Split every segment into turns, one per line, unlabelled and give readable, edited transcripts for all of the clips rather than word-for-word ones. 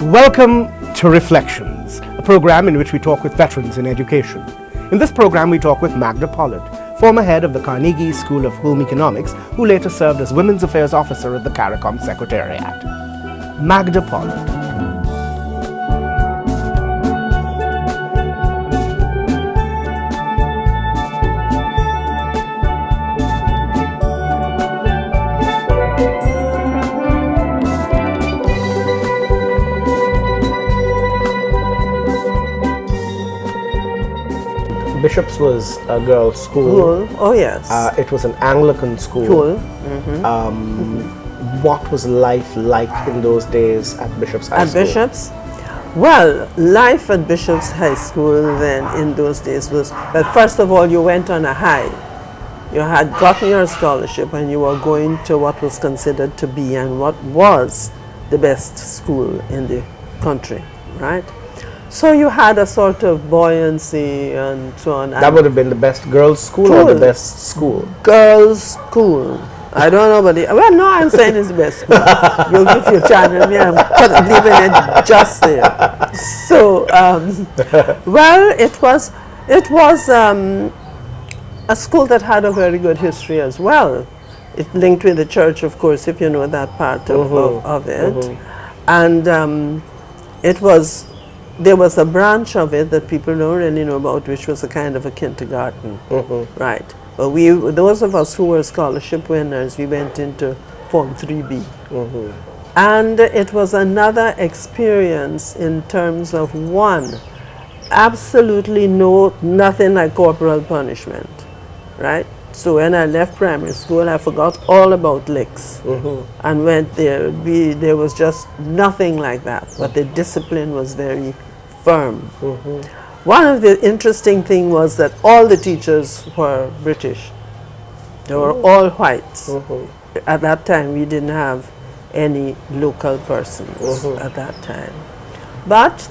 Welcome to Reflections, a program in which we talk with veterans in education. In this program, we talk with Magda Pollard, former head of the Carnegie School of Home Economics, who later served as Women's Affairs Officer at the CARICOM Secretariat. Magda Pollard. Bishop's was a girls' school.
Oh yes.
It was an Anglican school.
Cool.
What was life like in those days at Bishop's High School?
At Bishop's? Well, life at Bishop's High School then in those days was, well, first of all, you went on a high. You had gotten your scholarship and you were going to what was considered to be and what was the best school in the country, right? So you had a sort of buoyancy and so on.
That would have been the best girls' school or the best school?
Girls' school. I don't know, but well, no, I'm saying it's the best school. If you channel me, I'm leaving it just there. So, well, it was a school that had a very good history as well. It linked with the church, of course, if you know that part of it. And there was a branch of it that people don't really know about, which was a kind of a kindergarten, right? But those of us who were scholarship winners, we went into Form 3B. And it was another experience in terms of absolutely nothing like corporal punishment, right? So when I left primary school, I forgot all about licks and went there. There was just nothing like that, but the discipline was very firm. One of the interesting things was that all the teachers were British. They were all whites. At that time, we didn't have any local persons at that time. But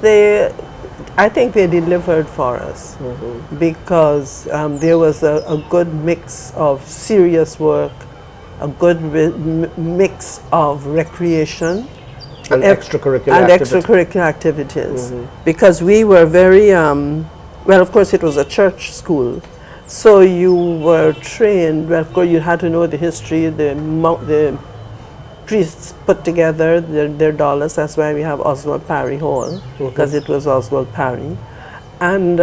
I think they delivered for us because there was a good mix of serious work, a good mix of recreation,
and extracurricular
activities. Because we were very, well, of course, it was a church school. So you were trained, well, of course, you had to know the history, the priests put together their dollars. That's why we have Oswald Parry Hall, because it was Oswald Parry. And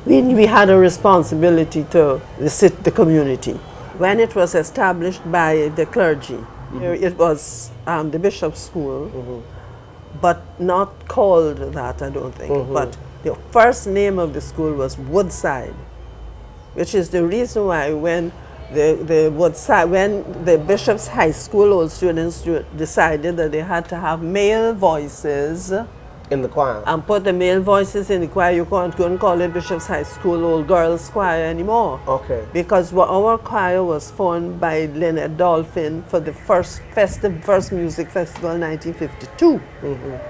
we had a responsibility to assist the community. When it was established by the clergy, it was the Bishop's School, but not called that, I don't think. But the first name of the school was Woodside, which is the reason why when the Bishop's High School old students decided that they had to have male voices
in the choir,
and put the male voices in the choir, you couldn't call it Bishop's High School Old Girls Choir anymore.
Okay. Because
our choir was formed by Lynette Dolphin for the first music festival in 1952.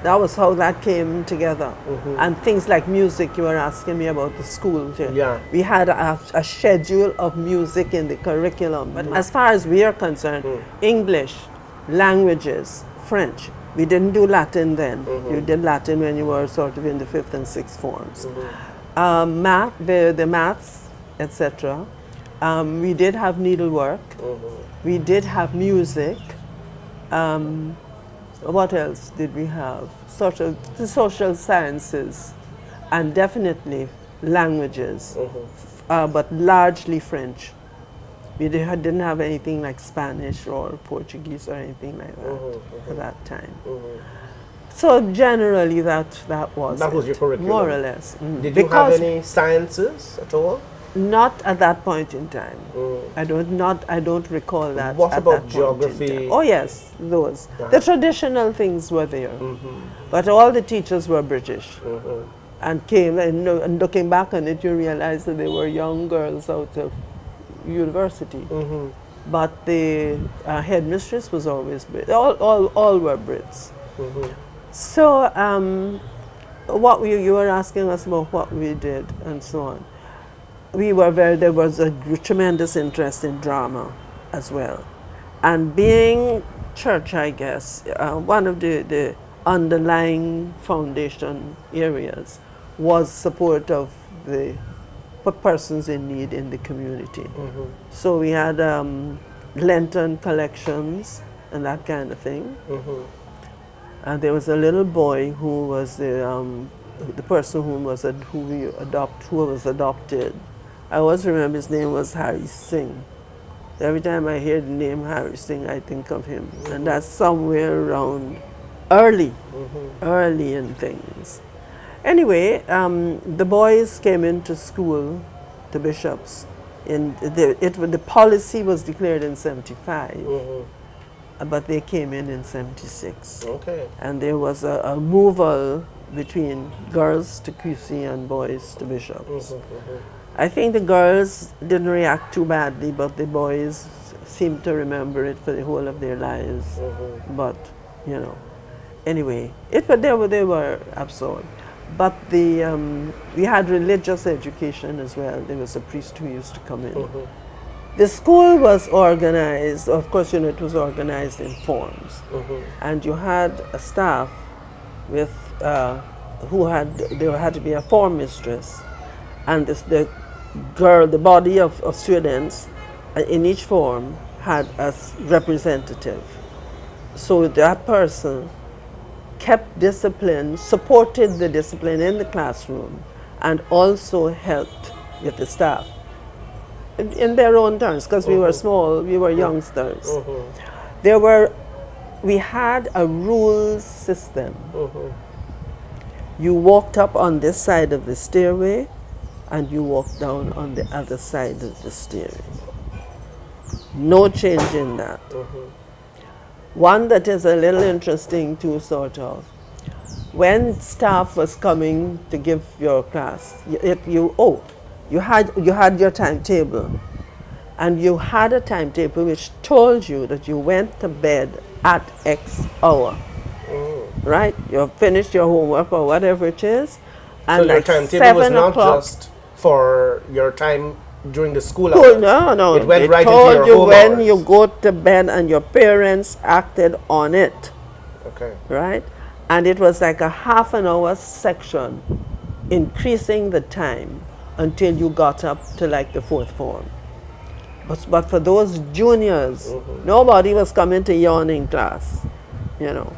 That was how that came together. And things like music, you were asking me about the school.
Yeah.
We had a schedule of music in the curriculum. But as far as we are concerned, English, languages, French. We didn't do Latin then. You did Latin when you were sort of in the 5th and 6th forms. Math, the maths, etc. We did have needlework. We did have music. What else did we have? Sort of the social sciences, and definitely languages, but largely French. We didn't have anything like Spanish or Portuguese or anything like that at that time. So generally that was
your curriculum?
More or less.
Did you have any sciences at all?
Not at that point in time. I don't recall that.
What about geography?
Oh yes, those. The traditional things were there. But all the teachers were British. And came, and looking back on it, you realize that they were young girls out of university, but the headmistress was always Brit. All were Brits. So, what you were asking us about what we did and so on. There was a tremendous interest in drama as well, and being church, I guess one of the underlying foundation areas was support of the persons in need in the community. So we had lantern collections and that kind of thing. And there was a little boy who was the person who was adopted. I always remember his name was Harry Singh. Every time I hear the name Harry Singh, I think of him. And that's somewhere around early in things. Anyway, the boys came into school, the bishops. The policy was declared in 75, but they came in 76.
Okay.
And there was a moval between girls to QC and boys to bishops. I think the girls didn't react too badly, but the boys seemed to remember it for the whole of their lives. But, you know, anyway, they were absorbed. But we had religious education as well. There was a priest who used to come in. The school was organized, of course, you know, it was organized in forms. And you had a staff with, there had to be a form mistress. And the body of students in each form had a representative. So that person kept discipline, supported the discipline in the classroom, and also helped with the staff in their own terms, because we were small, we were youngsters. We had a rules system. You walked up on this side of the stairway, and you walked down on the other side of the stairway. No change in that. One that is a little interesting too, sort of. When staff was coming to give your class, you had your timetable, and you had a timetable which told you that you went to bed at X hour. Right? You finished your homework or whatever it is, and
so
like
your timetable was not just for your time during the school hours.
No.
It went
They
right
told
into your
you
home
when
hours.
you go to bed, and your parents acted on it.
Okay.
Right? And it was like a half an hour section, increasing the time until you got up to like the fourth form. But for those juniors, nobody was coming to yawning class, you know.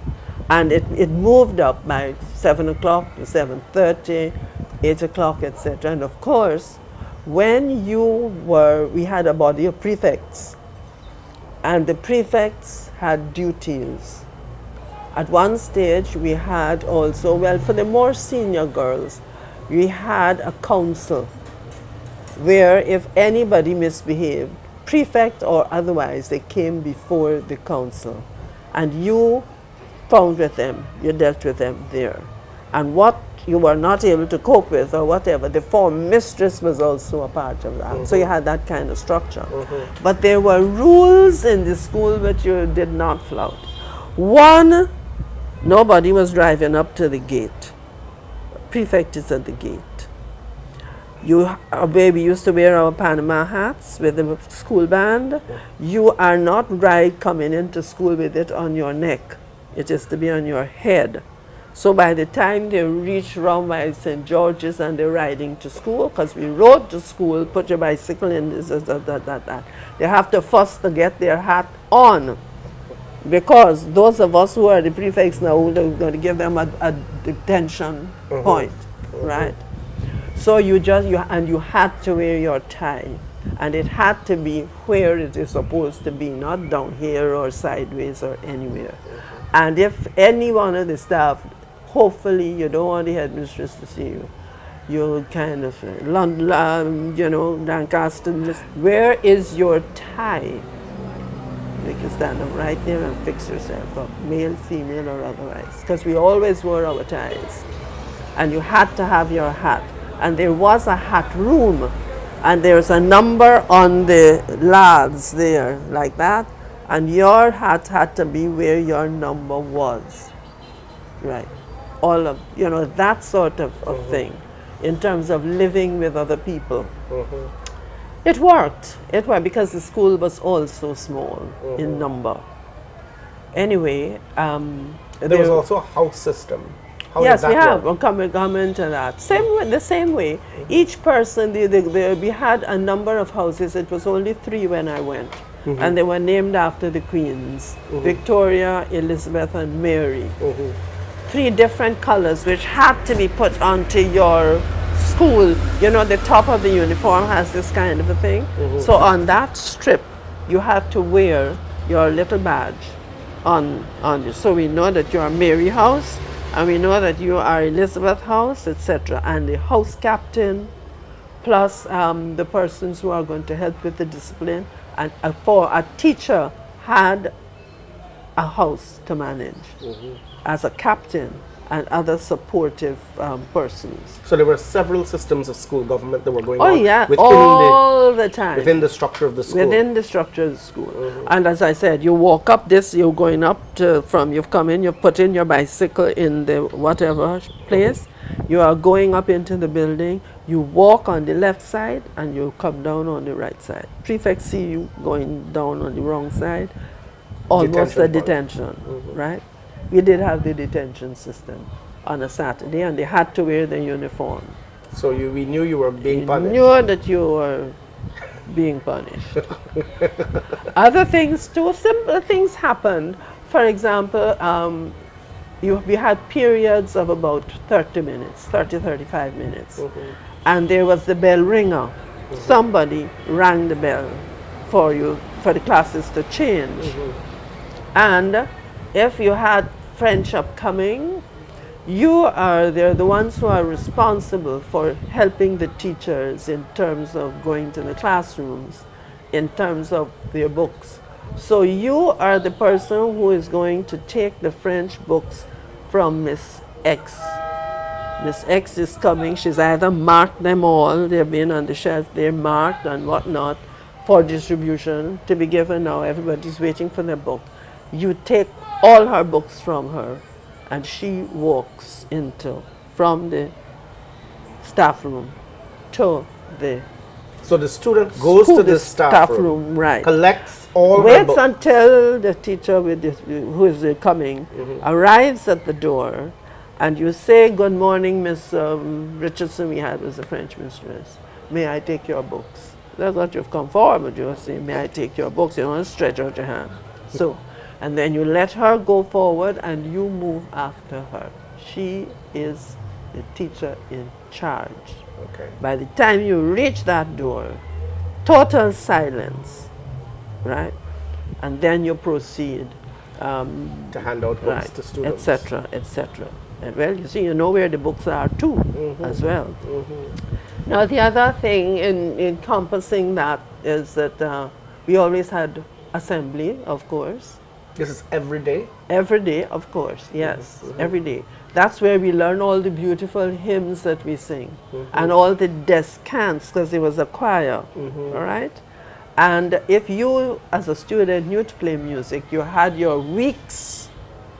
And it moved up by 7 o'clock to 7:30, 8 o'clock, etc. And of course, when we had a body of prefects, and the prefects had duties. At one stage, we had also, well, for the more senior girls, we had a council where if anybody misbehaved, prefect or otherwise, they came before the council. And you found with them, you dealt with them there. And what you were not able to cope with or whatever, the form mistress was also a part of that. So you had that kind of structure. But there were rules in the school which you did not flout. One, nobody was driving up to the gate. Prefect is at the gate. We used to wear our Panama hats with the school band. You are not coming into school with it on your neck. It is to be on your head. So by the time they reach round by St. George's and they're riding to school, because we rode to school, put your bicycle in this, that. They have to first to get their hat on. Because those of us who are the prefects now, we're going to give them a detention point, right? So you had to wear your tie, and it had to be where it is supposed to be, not down here or sideways or anywhere. And if any one of the staff, hopefully you don't want the headmistress to see you, you kind of, Lancaster, where is your tie? You can stand up right there and fix yourself up, male, female, or otherwise. Because we always wore our ties. And you had to have your hat. And there was a hat room. And there's a number on the lads there, like that. And your hat had to be where your number was. Right. All of, that sort of thing. In terms of living with other people. It worked. It worked because the school was also small in number. Anyway,
There was also a house system. How
yes,
did
we
that
have.
work?
We'll come into that. The same way. Each person, we had a number of houses. It was only 3 when I went. And they were named after the queens. Victoria, Elizabeth, and Mary. 3 different colors which had to be put onto your school. You know, the top of the uniform has this kind of a thing. So on that strip, you had to wear your little badge on you. So we know that you are Mary House, and we know that you are Elizabeth House, etc. And the house captain, plus the persons who are going to help with the discipline, and for a teacher had a house to manage as a captain and other supportive persons.
So there were several systems of school government that were going
Oh
on
yeah,
within
all the time.
within the structure of the school.
Within the structure of the school. And as I said, you walk up this, you're going up to, you've come in, you've put in your bicycle in the whatever place, you are going up into the building, you walk on the left side and you come down on the right side. Prefects see you going down on the wrong side, almost a detention, right? We did have the detention system on a Saturday, and they had to wear the uniform.
So we knew you were being punished.
You knew that you were being punished. Other things too, simple things happened. For example, we had periods of about 30 minutes, 35 minutes. And there was the bell ringer. Somebody rang the bell for you, for the classes to change. And if you had French upcoming, they're the ones who are responsible for helping the teachers in terms of going to the classrooms, in terms of their books. So you are the person who is going to take the French books from Miss X. Miss X is coming, she's either marked them all, they've been on the shelf, they're marked and whatnot for distribution to be given now. Everybody's waiting for their book. You take all her books from her, and she walks from the staff room to the
So the student goes to the staff room,
right,
collects all her
waits
books.
until the teacher who is coming arrives at the door, and you say, "Good morning, Miss Richardson." We had was a French mistress. "May I take your books?" That's what you've come for, but you say, "May I take your books?" You don't stretch out your hand. So. And then you let her go forward and you move after her. She is the teacher in charge.
Okay.
By the time you reach that door, total silence, right? And then you proceed
to hand out books to students.
etc., etc. And well, you see, you know where the books are too, as well. Now, the other thing in encompassing that is that we always had assembly, of course.
This is every day?
Every day, of course, yes, every day. That's where we learn all the beautiful hymns that we sing, and all the descants, because it was a choir, all right? And if you, as a student, knew to play music, you had your week's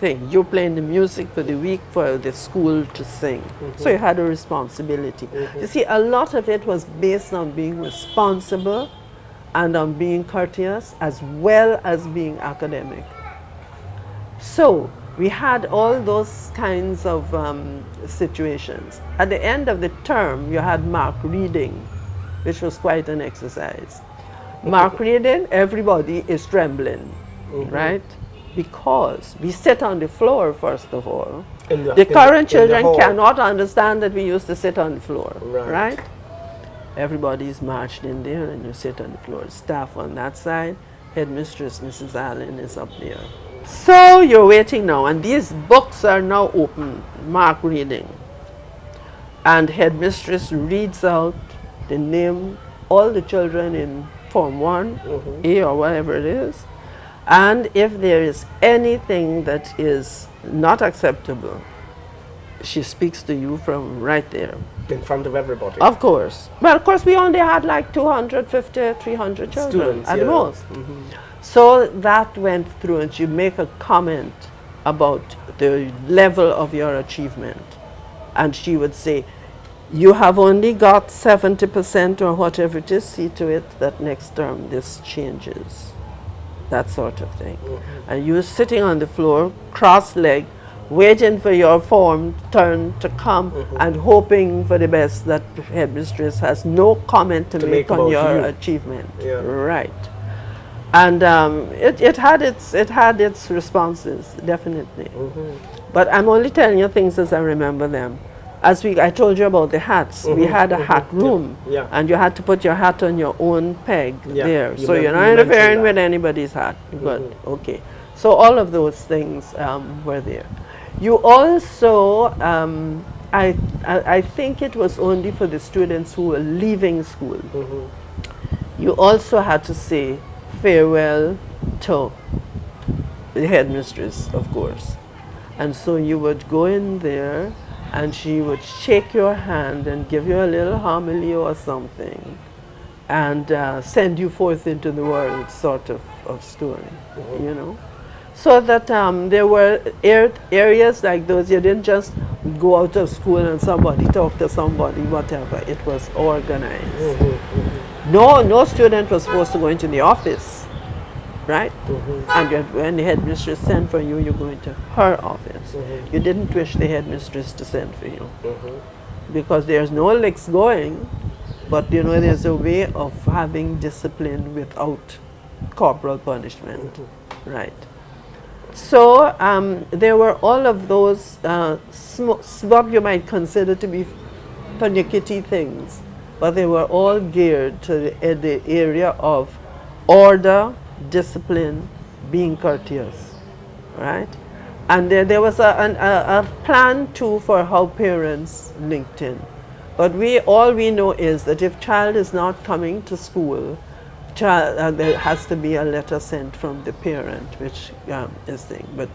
thing. You're playing the music for the week for the school to sing. So you had a responsibility. You see, a lot of it was based on being responsible and on being courteous, as well as being academic. So we had all those kinds of situations. At the end of the term, you had mark reading, which was quite an exercise. Mark reading, everybody is trembling, right? Because we sit on the floor, first of all. The current children cannot understand that we used to sit on the floor, right? Everybody is marched in there and you sit on the floor. Staff on that side, headmistress Mrs. Allen is up there. So you're waiting now, and these books are now open, mark reading. And headmistress reads out the name, all the children in Form 1, A or whatever it is. And if there is anything that is not acceptable, she speaks to you from right there.
In front of everybody?
Of course. Well, of course, we only had like 250, 300 children
students,
at most. So that went through, and she make a comment about the level of your achievement. And she would say, you have only got 70% or whatever it is, see to it that next term this changes. That sort of thing. And you're sitting on the floor, cross-legged, waiting for your turn to come, and hoping for the best that the headmistress has no comment to make on your achievement.
Yeah.
Right. And it had its responses, definitely. But I'm only telling you things as I remember them. I told you about the hats. We had a hat room, and you had to put your hat on your own peg there. So you're not interfering with anybody's hat. Good. Okay. So all of those things were there. You also, I think it was only for the students who were leaving school. You also had to say farewell to the headmistress, of course. And so you would go in there, and she would shake your hand and give you a little homily or something, and send you forth into the world, sort of story, you know. So that there were areas like those. You didn't just go out of school and somebody talk to somebody, whatever. It was organized. No student was supposed to go into the office, right? And when the headmistress sent for you, you go into her office. You didn't wish the headmistress to send for you, because there's no licks going, but you know, there's a way of having discipline without corporal punishment, right? So there were all of those what you might consider to be pernickety things, but they were all geared to the area of order, discipline, being courteous, right? And there was a plan too for how parents linked in. But all we know is that if child is not coming to school, there has to be a letter sent from the parent, which is thing. But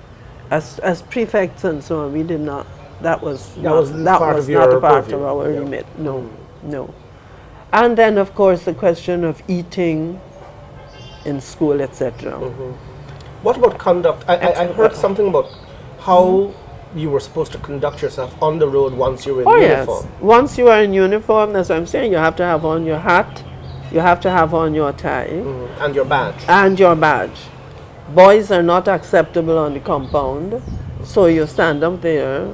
as prefects and so on, we did not. That was not a part of our remit. No. And then, of course, the question of eating in school, etc.
What about conduct? I heard something about how you were supposed to conduct yourself on the road once you were in uniform.
Yes. Once you are in uniform, that's what I'm saying. You have to have on your hat. You have to have on your tie.
And your badge.
And your badge. Boys are not acceptable on the compound, so you stand up there,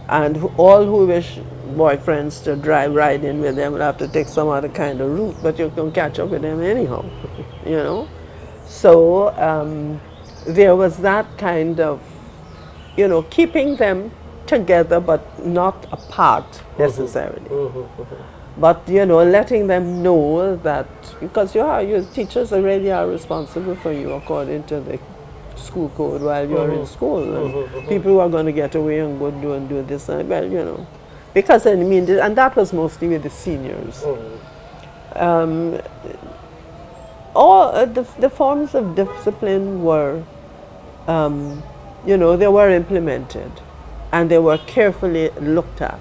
and all who wish boyfriends to ride in with them will have to take some other kind of route, but you can catch up with them anyhow, you know. So there was that kind of, you know, keeping them together but not apart necessarily. But, you know, letting them know that, because your teachers already are responsible for you according to the school code while you're in school. And people who are going to get away and go do this, well, you know. Because, I mean, and that was mostly with the seniors. All the forms of discipline were, you know, they were implemented, and they were carefully looked at.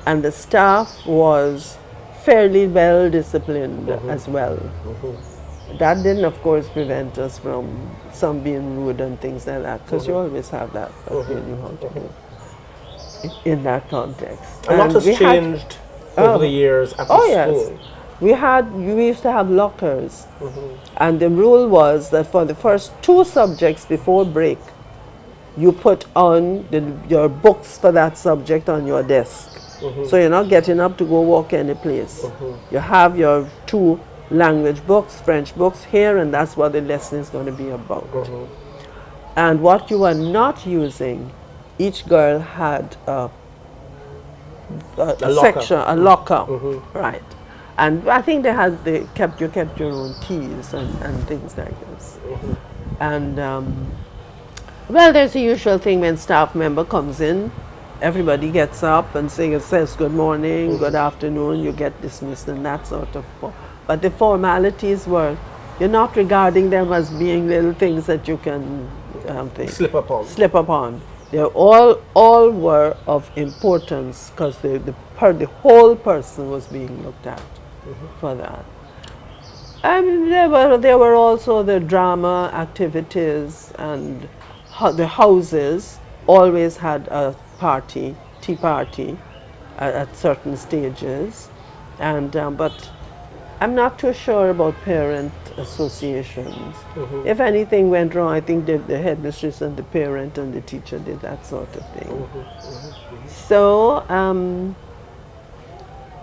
And the staff was fairly well disciplined as well. That didn't, of course, prevent us from some being rude and things like that, because you always have that, in that context.
And what has changed over the years at the school?
Yes. We used to have lockers, and the rule was that for the first 2 subjects before break, you put on your books for that subject on your desk. So you're not getting up to go walk any place. You have your 2 language books, French books here, and that's what the lesson is going to be about. And what you are not using, each girl had a section, a locker, right? And I think you kept your own keys and things like this. And well, there's the usual thing when staff member comes in. Everybody gets up and says good morning, good afternoon, you get dismissed, and that sort of. But the formalities were, you're not regarding them as being little things that you can
slip upon.
They all were of importance, because the whole person was being looked at for that. And there were also the drama activities, and the houses always had a tea party at certain stages, and but I'm not too sure about parent associations. If anything went wrong, I think the headmistress and the parent and the teacher did that sort of thing. So, of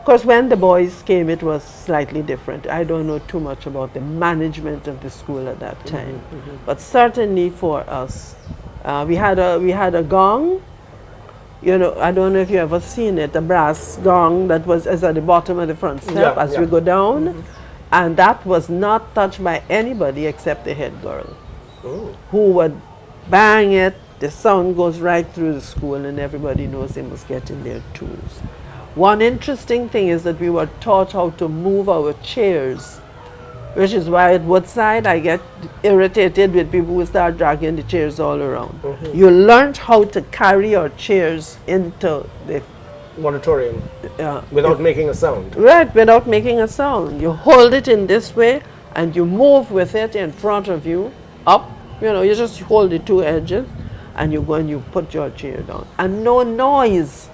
course, when the boys came, it was slightly different. I don't know too much about the management of the school at that time, but certainly for us, we had a gong. You know, I don't know if you ever seen it, a brass gong that was at the bottom of the front step as we go down, and that was not touched by anybody except the head girl, who would bang it. The sound goes right through the school, and everybody knows they must get in their tools. One interesting thing is that we were taught how to move our chairs, which is why at Woodside I get irritated with people who start dragging the chairs all around. You learned how to carry your chairs into the
auditorium without making a sound.
Right, without making a sound. You hold it in this way and you move with it in front of you, up. You know, you just hold the two edges and you go and you put your chair down. And no noise.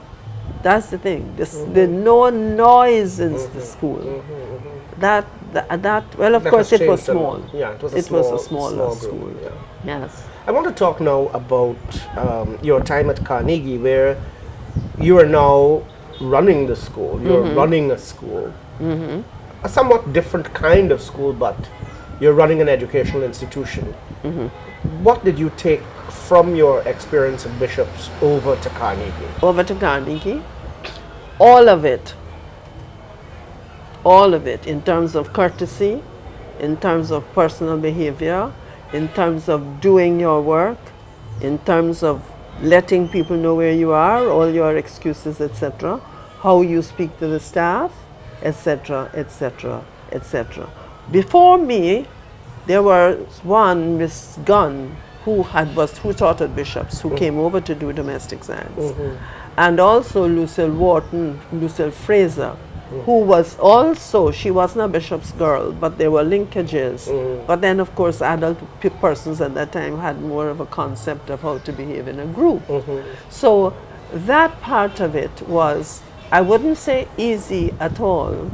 That's the thing. The no noise in the school. That well, of course, it was small.
Yeah, it was
a smaller school.
Yeah.
Yes.
I want to talk now about your time at Carnegie, where you are now running the school. You're running a school, a somewhat different kind of school, but you're running an educational institution. What did you take from your experience at Bishop's over to Carnegie?
Over to Carnegie, all of it. All of it, in terms of courtesy, in terms of personal behavior, in terms of doing your work, in terms of letting people know where you are, all your excuses, etc., how you speak to the staff, etc., etc., etc. Before me, there was one Miss Gunn who taught at Bishop's, who came over to do domestic science, and also Lucille Fraser, who was also, she wasn't a Bishop's girl, but there were linkages. But then, of course, adult persons at that time had more of a concept of how to behave in a group. So that part of it was, I wouldn't say easy at all,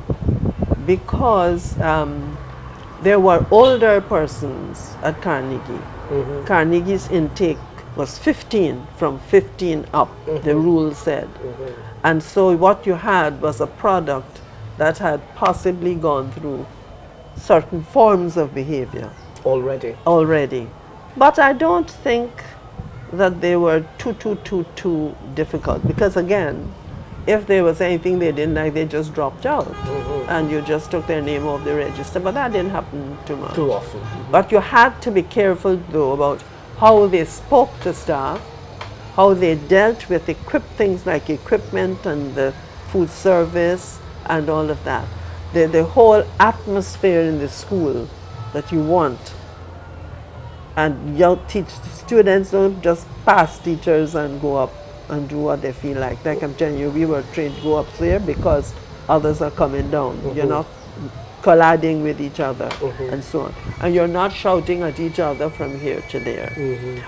because there were older persons at Carnegie. Carnegie's intake was 15, from 15 up, the rule said. And so what you had was a product that had possibly gone through certain forms of behavior. Already. But I don't think that they were too difficult, because again, if there was anything they didn't like, they just dropped out and you just took their name off the register. But that didn't happen too often. But you had to be careful though about how they spoke to staff, how they dealt with things like equipment and the food service and all of that. The whole atmosphere in the school that you want. And young students don't just pass teachers and go up and do what they feel like. Like I'm telling you, we were trained to go up there because others are coming down. You're not colliding with each other and so on. And you're not shouting at each other from here to there.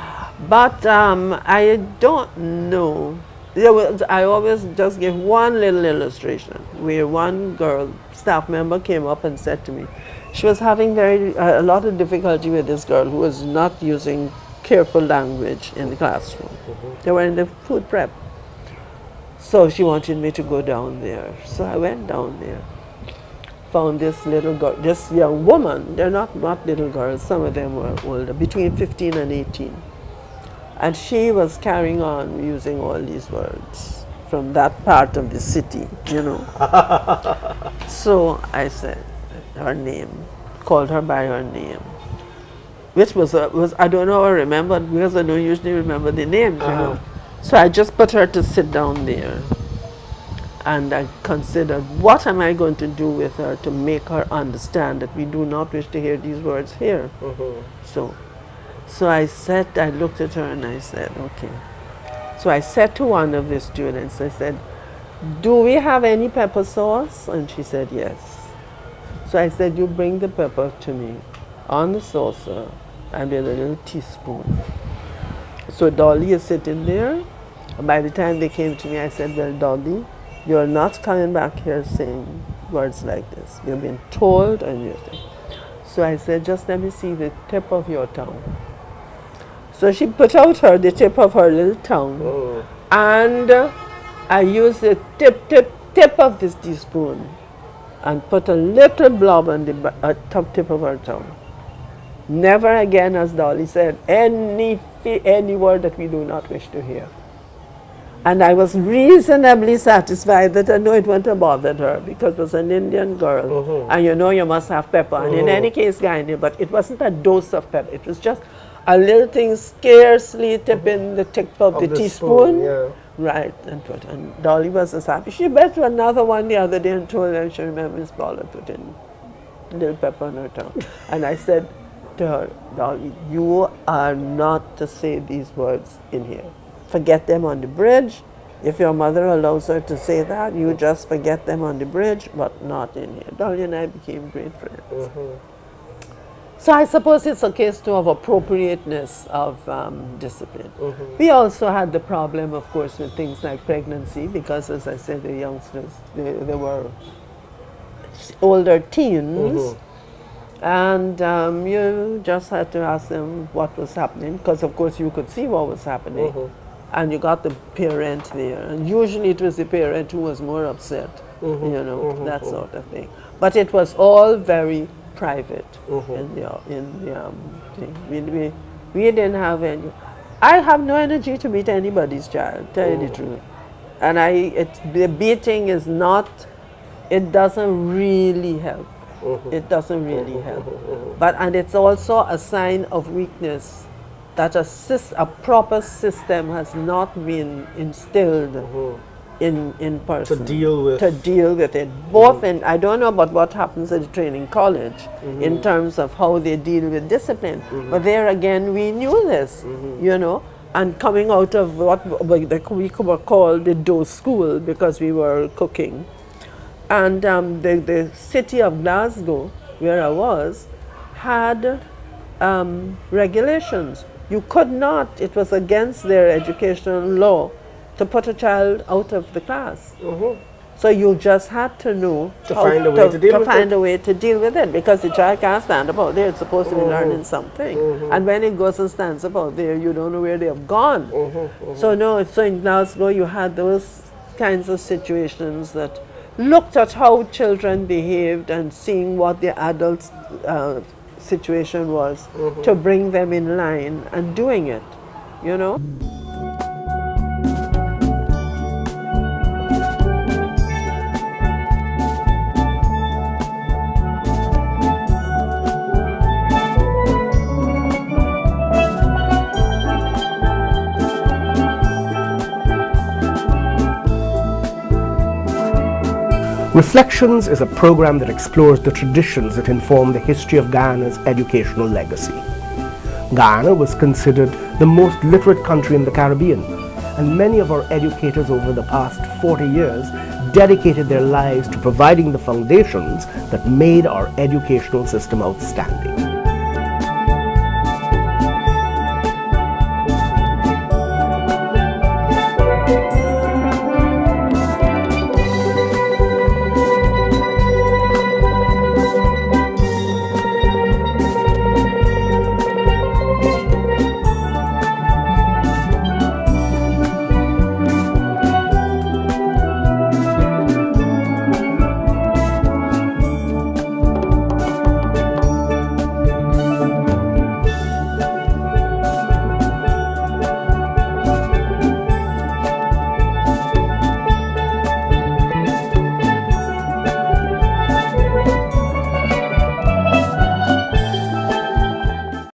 But I don't know. I always just give one little illustration where one girl, staff member, came up and said to me, she was having a lot of difficulty with this girl who was not using careful language in the classroom. They were in the food prep. So she wanted me to go down there. So I went down there, found this little girl, this young woman. They're not little girls, some of them were older, between 15 and 18. And she was carrying on using all these words from that part of the city, you know. So I said her name, called her by her name, which was I don't know, I remembered, because I don't usually remember the names, you know. So I just put her to sit down there. And I considered, what am I going to do with her to make her understand that we do not wish to hear these words here. So I looked at her and I said, okay. So I said to one of the students, I said, do we have any pepper sauce? And she said, yes. So I said, you bring the pepper to me on the saucer and with a little teaspoon. So Dolly is sitting there. And by the time they came to me, I said, well, Dolly, you're not coming back here saying words like this. You've been told and you're saying. So I said, just let me see the tip of your tongue. So she put out the tip of her little tongue, and I used the tip of this teaspoon and put a little blob on the top tip of her tongue. Never again, as Dolly said, any word that we do not wish to hear. And I was reasonably satisfied that I know it wouldn't have bothered her, because it was an Indian girl, and you know you must have pepper. And in any case, Guyana, but it wasn't a dose of pepper. It was just a little thing, scarcely tipping the tip of the teaspoon.
Yeah.
Right, and Dolly was as happy. She bet another one the other day and told them she remembered Miss Pollard putting a little pepper on her tongue. And I said to her, Dolly, you are not to say these words in here. Forget them on the bridge. If your mother allows her to say that, you just forget them on the bridge, but not in here. Dolly and I became great friends. So I suppose it's a case too of appropriateness of discipline. We also had the problem, of course, with things like pregnancy, because, as I said, the youngsters, they were older teens, and you just had to ask them what was happening, because, of course, you could see what was happening, and you got the parent there, and usually it was the parent who was more upset, you know, that sort of thing. But it was all very private in the thing. We didn't have any. I have no energy to beat anybody's child, tell you the truth. And the beating is not, it doesn't really help. It doesn't really help. And it's also a sign of weakness that a proper system has not been instilled in person to deal with it. Both in, I don't know about what happens at the training college in terms of how they deal with discipline, but there again we knew this, you know, and coming out of what we were called the dough school, because we were cooking, and the city of Glasgow, where I was, had regulations. You could not, it was against their educational law to put a child out of the class. So you just had to know
to find a way
to deal with it, because the child can't stand up out there. It's supposed to be learning something. And when it goes and stands up out there, you don't know where they have gone. So no, so in Glasgow you had those kinds of situations that looked at how children behaved and seeing what the adults' situation was to bring them in line and doing it, you know.
Reflections is a program that explores the traditions that inform the history of Guyana's educational legacy. Guyana was considered the most literate country in the Caribbean, and many of our educators over the past 40 years dedicated their lives to providing the foundations that made our educational system outstanding.